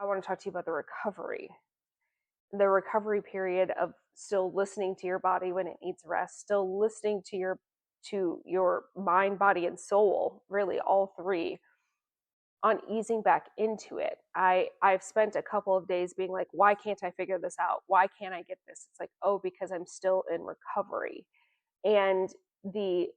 want to talk to you about the recovery period of still listening to your body when it needs rest, still listening to your mind, body, and soul, really all three, on easing back into it. I've spent a couple of days being like, why can't I figure this out? Why can't I get this? It's like, oh, because I'm still in recovery. And the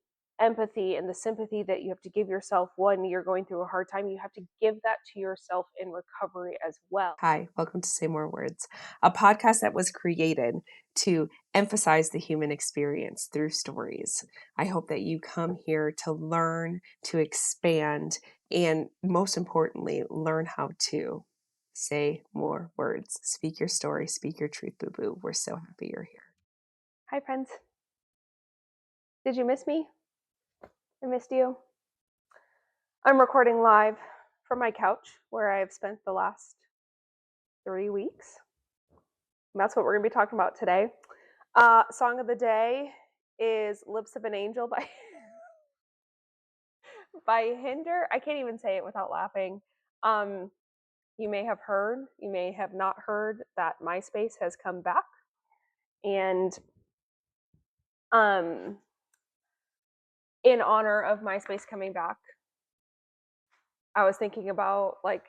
empathy and the sympathy that you have to give yourself when you're going through a hard time, you have to give that to yourself in recovery as well. Hi, welcome to Say More Words, a podcast that was created to emphasize the human experience through stories. I hope that you come here to learn, to expand, and most importantly, learn how to say more words. Speak your story, speak your truth, boo boo. We're so happy you're here. Hi, friends. Did you miss me? I missed you. I'm recording live from my couch where I've spent the last 3 weeks. And that's what we're going to be talking about today. Song of the day is Lips of an Angel by by Hinder. I can't even say it without laughing. You may have heard, you may have not heard that MySpace has come back. And in honor of MySpace coming back, I was thinking about like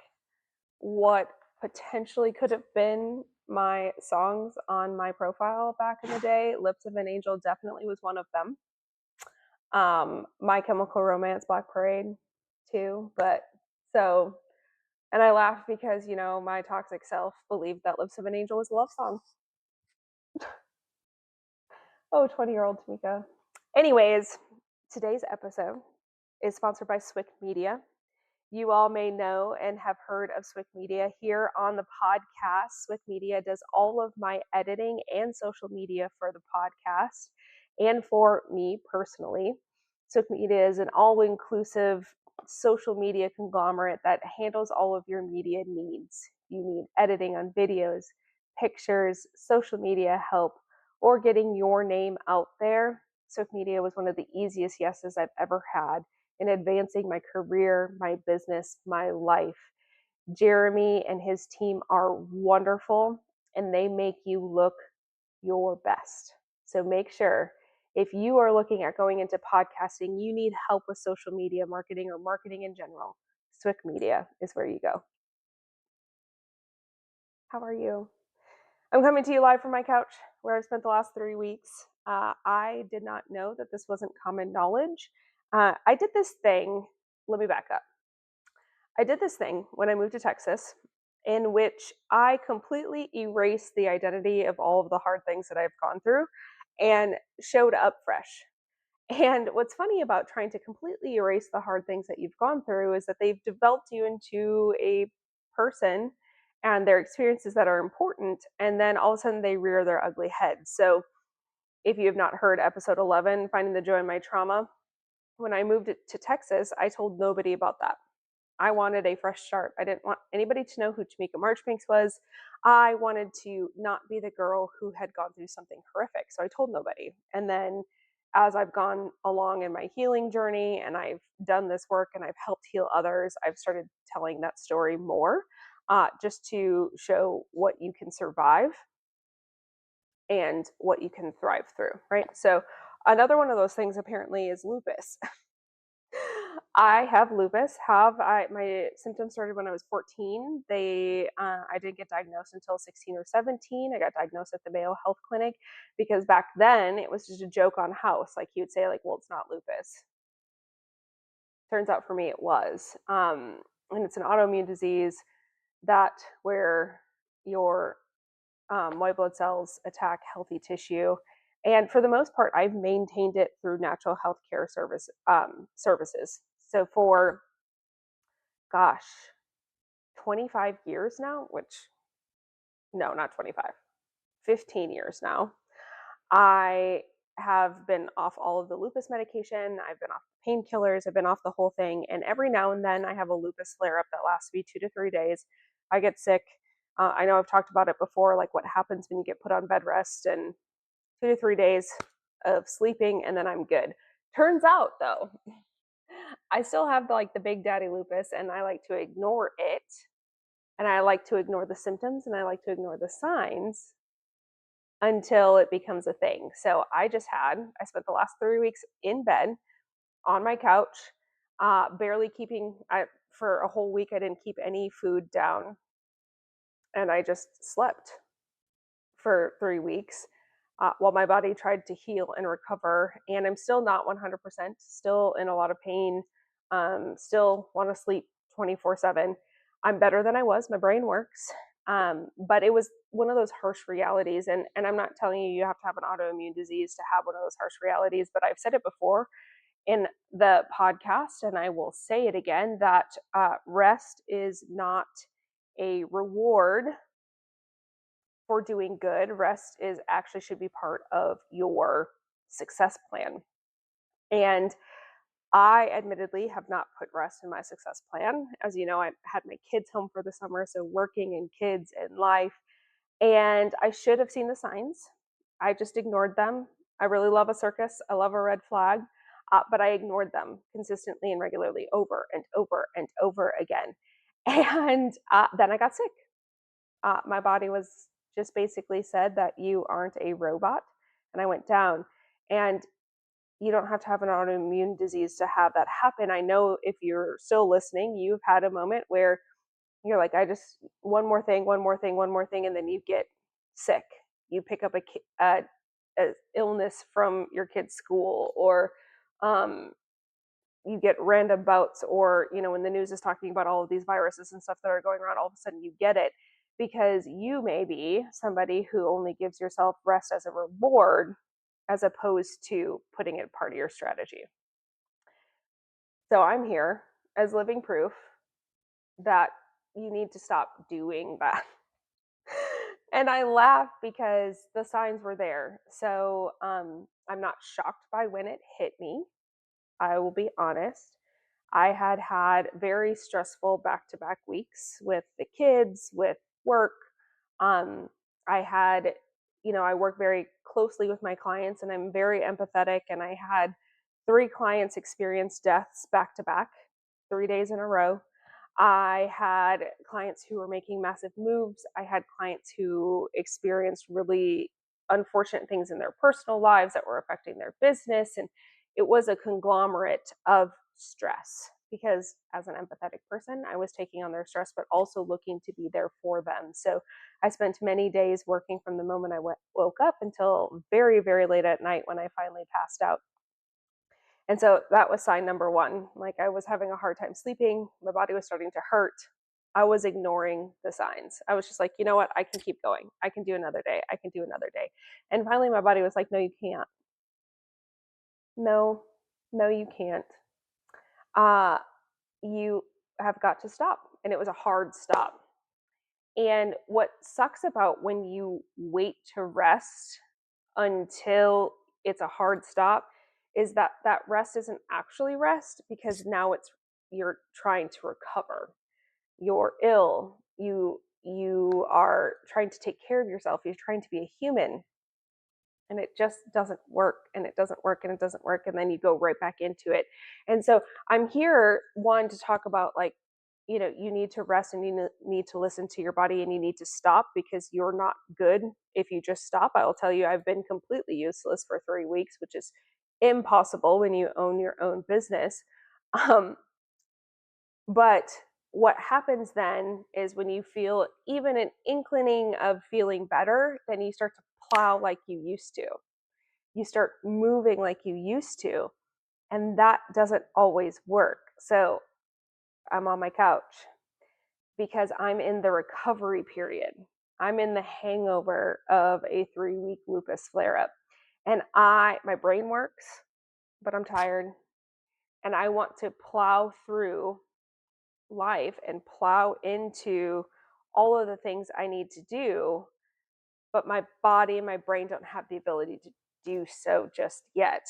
what potentially could have been my songs on my profile back in the day. Lips of an Angel definitely was one of them. My Chemical Romance, Black Parade too. And I laughed because, my toxic self believed that Lips of an Angel was a love song. Oh, 20-year-old Tamika. Anyways, today's episode is sponsored by Swick Media. You all may know and have heard of Swick Media here on the podcast. Swick Media does all of my editing and social media for the podcast and for me personally. Swick Media is an all-inclusive social media conglomerate that handles all of your media needs. You need editing on videos, pictures, social media help, or getting your name out there. Swick Media was one of the easiest yeses I've ever had in advancing my career, my business, my life. Jeremy and his team are wonderful, and they make you look your best. So make sure, if you are looking at going into podcasting, you need help with social media marketing or marketing in general, Swick Media is where you go. How are you? I'm coming to you live from my couch where I've spent the last 3 weeks. I did not know that this wasn't common knowledge. I did this thing. Let me back up. I did this thing when I moved to Texas in which I completely erased the identity of all of the hard things that I've gone through and showed up fresh. And what's funny about trying to completely erase the hard things that you've gone through is that they've developed you into a person and their experiences that are important, and then all of a sudden they rear their ugly head. So if you have not heard episode 11, Finding the Joy in My Trauma, when I moved to Texas, I told nobody about that. I wanted a fresh start. I didn't want anybody to know who Tamika Marchbanks was. I wanted to not be the girl who had gone through something horrific. So I told nobody. And then as I've gone along in my healing journey and I've done this work and I've helped heal others, I've started telling that story more, just to show what you can survive and what you can thrive through, right? So another one of those things apparently is lupus. I have lupus. My symptoms started when I was 14. I didn't get diagnosed until 16 or 17. I got diagnosed at the Mayo Health Clinic because back then it was just a joke on house. Like he would say, like, well, it's not lupus. Turns out for me it was. And it's an autoimmune disease where your white blood cells attack healthy tissue. And for the most part, I've maintained it through natural health care services. So for, 25 years now, no, not 25, 15 years now, I have been off all of the lupus medication. I've been off painkillers. I've been off the whole thing. And every now and then I have a lupus flare up that lasts me 2 to 3 days. I get sick. I know I've talked about it before, like what happens when you get put on bed rest, and 2 to 3 days of sleeping and then I'm good. Turns out though, I still have the big daddy lupus and I like to ignore it And I like to ignore the symptoms and I like to ignore the signs until it becomes a thing. So I spent the last 3 weeks in bed on my couch, barely for a whole week, I didn't keep any food down and I just slept for 3 weeks while my body tried to heal and recover. And I'm still not 100%, still in a lot of pain, still want to sleep 24/7. I'm better than I was. My brain works. But it was one of those harsh realities. And I'm not telling you have to have an autoimmune disease to have one of those harsh realities, but I've said it before in the podcast, and I will say it again that rest is not a reward for doing good. Rest is actually should be part of your success plan. And I admittedly have not put rest in my success plan. As you know, I had my kids home for the summer, so working and kids and life. And I should have seen the signs. I just ignored them. I really love a circus. I love a red flag, but I ignored them consistently and regularly over and over and over again. And then I got sick. My body was just basically said that you aren't a robot, and I went down. And you don't have to have an autoimmune disease to have that happen. I know if you're still listening, you've had a moment where you're like, I just one more thing, one more thing, one more thing, and then you get sick. You pick up a illness from your kid's school, or um, you get random bouts, or when the news is talking about all of these viruses and stuff that are going around, all of a sudden you get it because you may be somebody who only gives yourself rest as a reward as opposed to putting it part of your strategy. So I'm here as living proof that you need to stop doing that. And I laugh because the signs were there. So I'm not shocked by when it hit me. I will be honest. I had very stressful back to back weeks with the kids, with work. Um, I had, I work very closely with my clients and I'm very empathetic. And I had 3 clients experience deaths back to back, 3 days in a row. I had clients who were making massive moves. I had clients who experienced really unfortunate things in their personal lives that were affecting their business. And it was a conglomerate of stress because as an empathetic person, I was taking on their stress, but also looking to be there for them. So I spent many days working from the moment I woke up until very, very late at night when I finally passed out. And so that was sign number one. Like I was having a hard time sleeping. My body was starting to hurt. I was ignoring the signs. I was just like, you know what? I can keep going. I can do another day. I can do another day. And finally, my body was like, no, you can't. No, no, you can't. Uh, you have got to stop. And it was a hard stop. And what sucks about when you wait to rest until it's a hard stop is that that rest isn't actually rest because now you're trying to recover. You're ill. You are trying to take care of yourself. You're trying to be a human, and it just doesn't work, and it doesn't work, and it doesn't work, and then you go right back into it. And so I'm here one to talk about, like, you need to rest and you need to listen to your body and you need to stop because you're not good if you just stop. I will tell you, I've been completely useless for 3 weeks, which is impossible when you own your own business. um, but what happens then is when you feel even an inclining of feeling better, then you start to plow like you used to. You start moving like you used to, and that doesn't always work. So I'm on my couch because I'm in the recovery period. I'm in the hangover of a 3-week lupus flare up. And my brain works, but I'm tired. And I want to plow through life and plow into all of the things I need to do, but my body and my brain don't have the ability to do so just yet.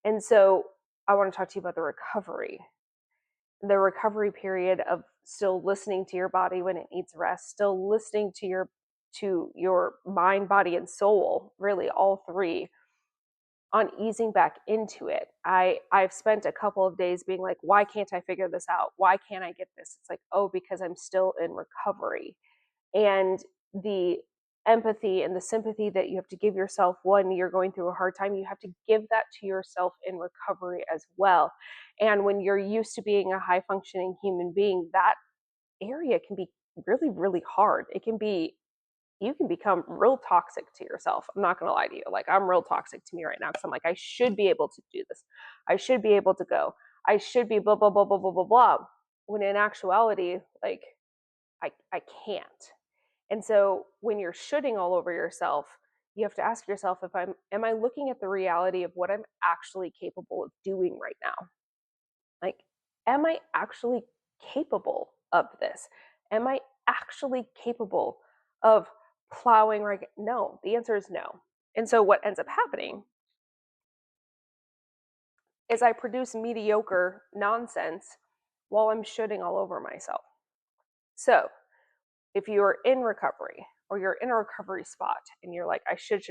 And so I want to talk to you about the recovery period of still listening to your body when it needs rest, still listening to your mind, body, and soul, really all three, on easing back into it. I've spent a couple of days being like, why can't I figure this out? Why can't I get this? It's like, oh, because I'm still in recovery. And the empathy and the sympathy that you have to give yourself when you're going through a hard time, you have to give that to yourself in recovery as well. And when you're used to being a high functioning human being, that area can be really, really hard. It can be, you can become real toxic to yourself. I'm not going to lie to you. Like, I'm real toxic to me right now because I'm like, I should be able to do this. I should be able to go. I should be blah, blah, blah, blah, blah, blah, blah. When in actuality, like, I can't. And so when you're shooting all over yourself, you have to ask yourself, if am I looking at the reality of what I'm actually capable of doing right now? Like, am I actually capable of this? Am I actually capable of plowing right? No, the answer is no. And so what ends up happening is I produce mediocre nonsense while I'm shooting all over myself. So if you're in recovery or you're in a recovery spot and you're like, I should,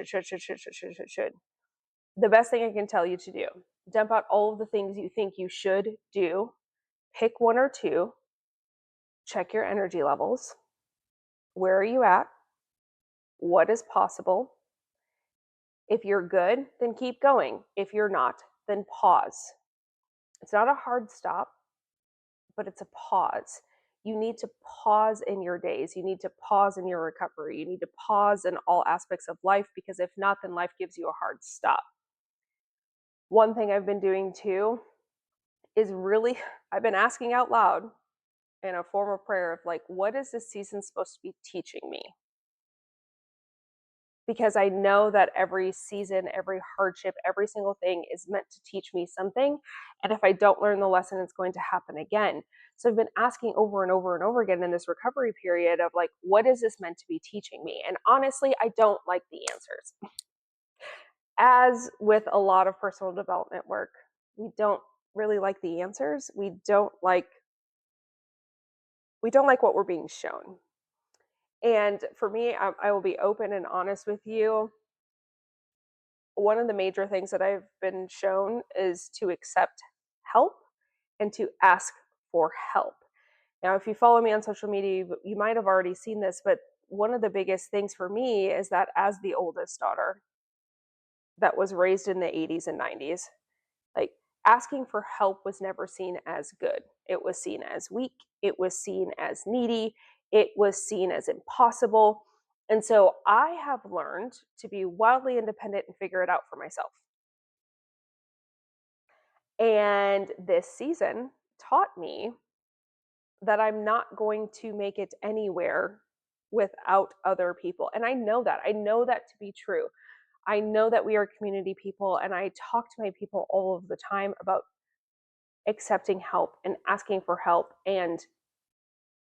the best thing I can tell you to do, dump out all of the things you think you should do, pick one or two, check your energy levels. Where are you at? What is possible? If you're good, then keep going. If you're not, then pause. It's not a hard stop, but it's a pause. You need to pause in your days. You need to pause in your recovery. You need to pause in all aspects of life, because if not, then life gives you a hard stop. One thing I've been doing too is really, I've been asking out loud in a form of prayer of like, what is this season supposed to be teaching me? Because I know that every season, every hardship, every single thing is meant to teach me something. And if I don't learn the lesson, it's going to happen again. So I've been asking over and over and over again in this recovery period of like, what is this meant to be teaching me? And honestly, I don't like the answers. As with a lot of personal development work, we don't really like the answers. We don't like what we're being shown. And for me, I will be open and honest with you. One of the major things that I've been shown is to accept help and to ask for help. Now, if you follow me on social media, you might have already seen this, but one of the biggest things for me is that as the oldest daughter that was raised in the 80s and 90s, like, asking for help was never seen as good. It was seen as weak. It was seen as needy. It was seen as impossible. And so I have learned to be wildly independent and figure it out for myself. And this season taught me that I'm not going to make it anywhere without other people. And I know that. I know that to be true. I know that we are community people, and I talk to my people all of the time about accepting help and asking for help and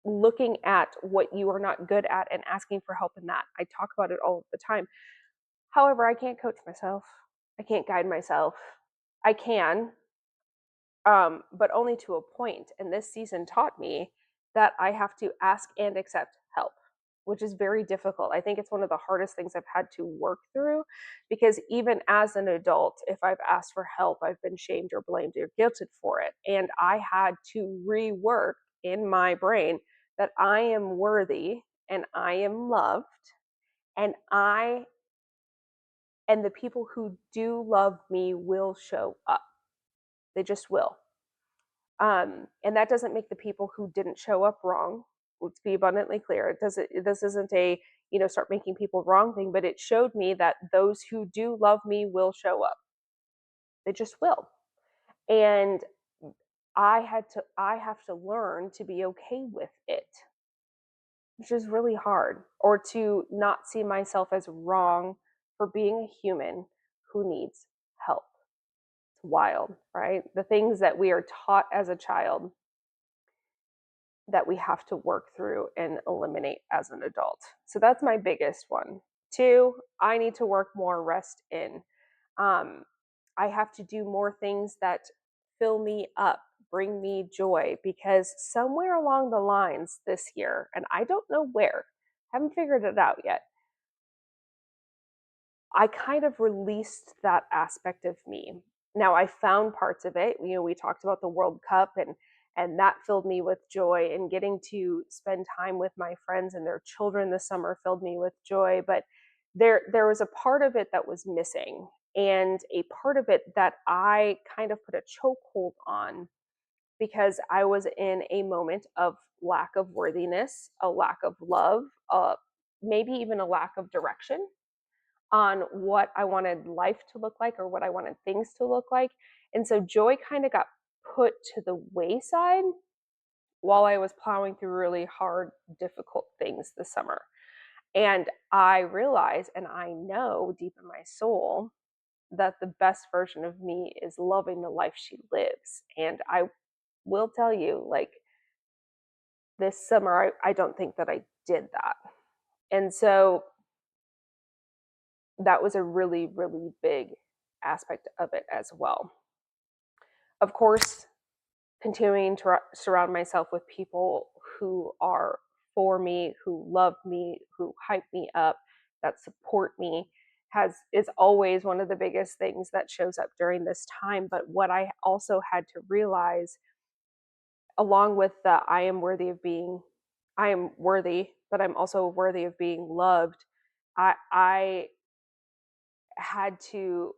looking at what you are not good at and asking for help in that. I talk about it all the time. However, I can't coach myself. I can't guide myself. I can, but only to a point. And this season taught me that I have to ask and accept help, which is very difficult. I think it's one of the hardest things I've had to work through, because even as an adult, if I've asked for help, I've been shamed or blamed or guilted for it. And I had to rework in my brain that I am worthy and I am loved, and the people who do love me will show up. They just will. And that doesn't make the people who didn't show up wrong. Let's be abundantly clear. This isn't a, start making people wrong thing, but it showed me that those who do love me will show up. They just will. And I have to learn to be okay with it, which is really hard, or to not see myself as wrong for being a human who needs help. It's wild, right? The things that we are taught as a child that we have to work through and eliminate as an adult. So that's my biggest one. Two, I need to work more rest in. I have to do more things that fill me up, bring me joy, because somewhere along the lines this year, and I don't know where, haven't figured it out yet, I kind of released that aspect of me. Now I found parts of it. We talked about the World Cup, and that filled me with joy, and getting to spend time with my friends and their children this summer filled me with joy. But there was a part of it that was missing, and a part of it that I kind of put a chokehold on because I was in a moment of lack of worthiness, a lack of love, maybe even a lack of direction on what I wanted life to look like or what I wanted things to look like. And so joy kind of got put to the wayside while I was plowing through really hard, difficult things this summer. And I realize, and I know deep in my soul, that the best version of me is loving the life she lives. And I will tell you, like, this summer, I don't think that I did that. And so that was a really, really big aspect of it as well. Of course, continuing to surround myself with people who are for me, who love me, who hype me up, that support me is always one of the biggest things that shows up during this time. But what I also had to realize, along with the I am worthy, but I'm also worthy of being loved. I had to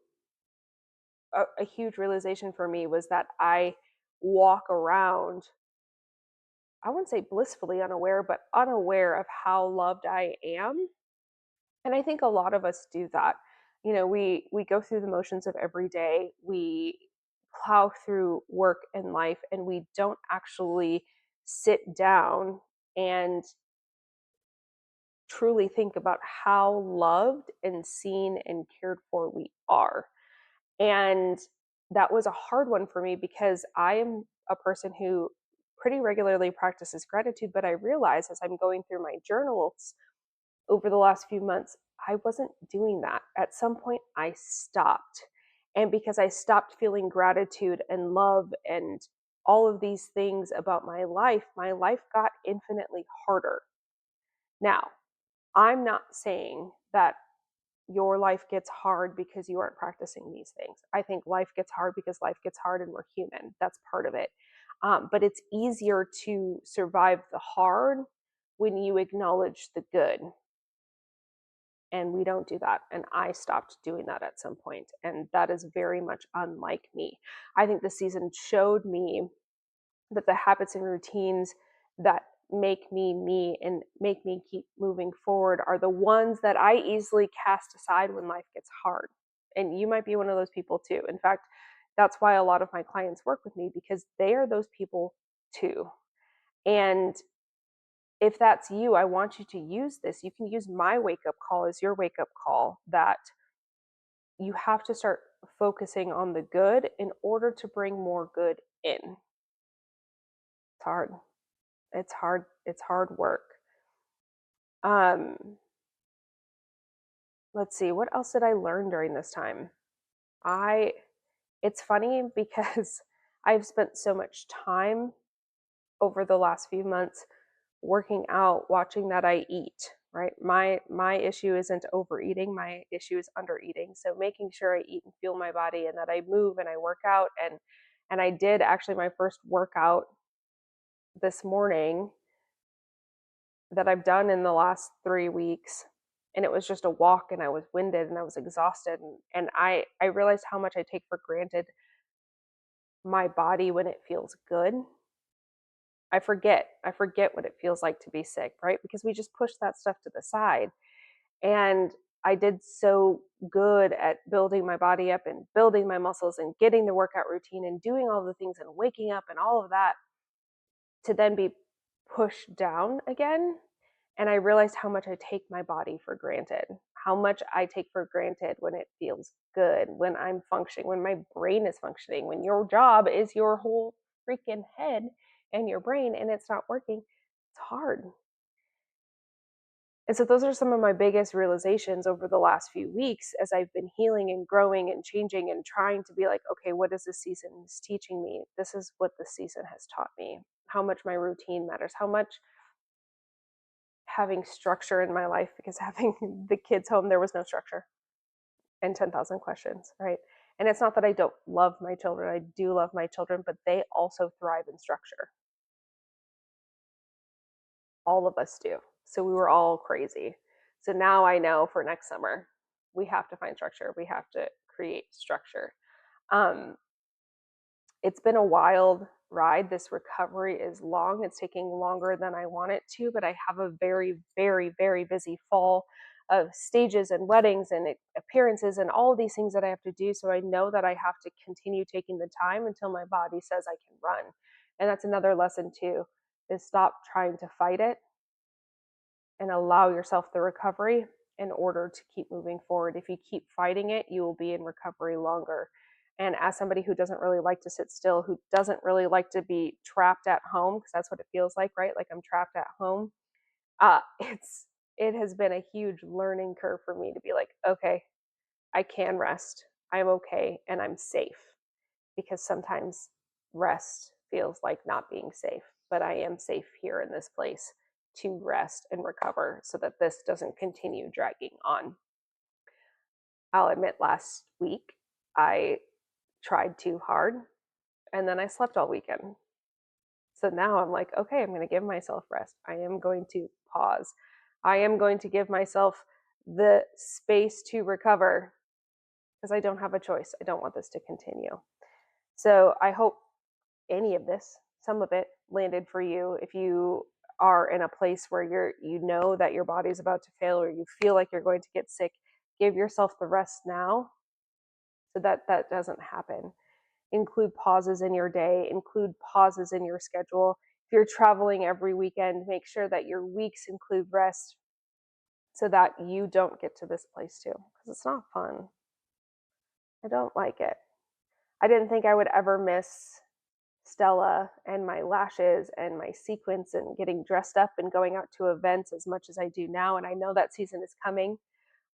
a huge realization for me was that I walk around, I wouldn't say blissfully unaware, but unaware of how loved I am. And I think a lot of us do that. We go through the motions of every day. We plow through work and life, and we don't actually sit down and truly think about how loved and seen and cared for we are. And that was a hard one for me because I am a person who pretty regularly practices gratitude, but I realize as I'm going through my journals over the last few months, I wasn't doing that. At some point, I stopped. And because I stopped feeling gratitude and love and all of these things about my life got infinitely harder. Now, I'm not saying that your life gets hard because you aren't practicing these things. I think life gets hard because life gets hard and we're human. That's part of it. But it's easier to survive the hard when you acknowledge the good. And we don't do that. And I stopped doing that at some point. And that is very much unlike me. I think the season showed me that the habits and routines that make me me and make me keep moving forward are the ones that I easily cast aside when life gets hard. And you might be one of those people too. In fact, that's why a lot of my clients work with me, because they are those people too. And if that's you, I want you to use this. You can use my wake up call as your wake up call, that you have to start focusing on the good in order to bring more good in. It's hard. It's hard. It's hard work. Um, let's see, what else did I learn during this time? I It's funny because I've spent so much time over the last few months working out, watching that I eat, right? My issue isn't overeating, my issue is undereating. So making sure I eat and fuel my body and that I move and I work out, and I did actually my first workout this morning that I've done in the last 3 weeks. And it was just a walk, and I was winded and I was exhausted. And I realized how much I take for granted my body when it feels good. I forget what it feels like to be sick, right? Because we just push that stuff to the side. And I did so good at building my body up and building my muscles and getting the workout routine and doing all the things and waking up and all of that, to then be pushed down again. And I realized how much I take my body for granted, how much I take for granted when it feels good, when I'm functioning, when my brain is functioning, when your job is your whole freaking head and your brain and it's not working. It's hard. And so those are some of my biggest realizations over the last few weeks as I've been healing and growing and changing and trying to be like, okay, what is this season teaching me? This is what this season has taught me. How much my routine matters, how much having structure in my life, because having the kids home, there was no structure and 10,000 questions, right? And it's not that I don't love my children. I do love my children, but they also thrive in structure. All of us do. So we were all crazy. So now I know for next summer, we have to find structure. We have to create structure. Um, it's been a wild ride. This recovery is long. It's taking longer than I want it to, but I have a very, very, very busy fall of stages and weddings and appearances and all of these things that I have to do. So I know that I have to continue taking the time until my body says I can run. And that's another lesson too, is stop trying to fight it and allow yourself the recovery in order to keep moving forward. If you keep fighting it, you will be in recovery longer. And as somebody who doesn't really like to sit still, who doesn't really like to be trapped at home, because that's what it feels like, right? Like I'm trapped at home. It has been a huge learning curve for me to be like, okay, I can rest. I'm okay and I'm safe, because sometimes rest feels like not being safe, but I am safe here in this place to rest and recover so that this doesn't continue dragging on. I'll admit last week I tried too hard and then I slept all weekend. So now I'm like, okay, I'm going to give myself rest. I am going to pause. I am going to give myself the space to recover because I don't have a choice. I don't want this to continue. So I hope any of this, some of it landed for you. If you are in a place where you know that your body's about to fail or you feel like you're going to get sick, give yourself the rest now so that that doesn't happen. Include pauses in your day, include pauses in your schedule. If you're traveling every weekend, make sure that your weeks include rest so that you don't get to this place too, because it's not fun. I don't like it. I didn't think I would ever miss Stella and my lashes and my sequins and getting dressed up and going out to events as much as I do now. And I know that season is coming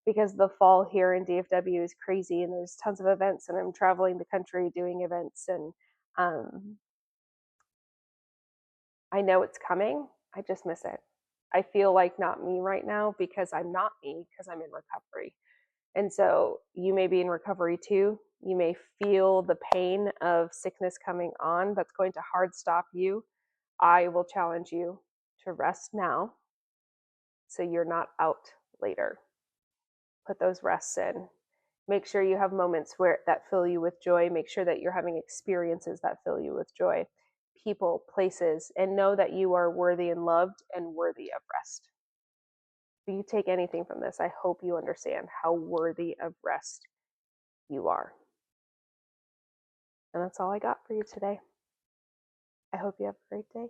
because the fall here in DFW is crazy and there's tons of events and I'm traveling the country doing events and um, I know it's coming. I just miss it. I feel like not me right now because I'm not me because I'm in recovery. And so you may be in recovery too. You may feel the pain of sickness coming on that's going to hard stop you. I will challenge you to rest now so you're not out later. Put those rests in. Make sure you have moments where that fill you with joy. Make sure that you're having experiences that fill you with joy, people, places, and know that you are worthy and loved and worthy of rest. If you take anything from this, I hope you understand how worthy of rest you are. And that's all I got for you today. I hope you have a great day.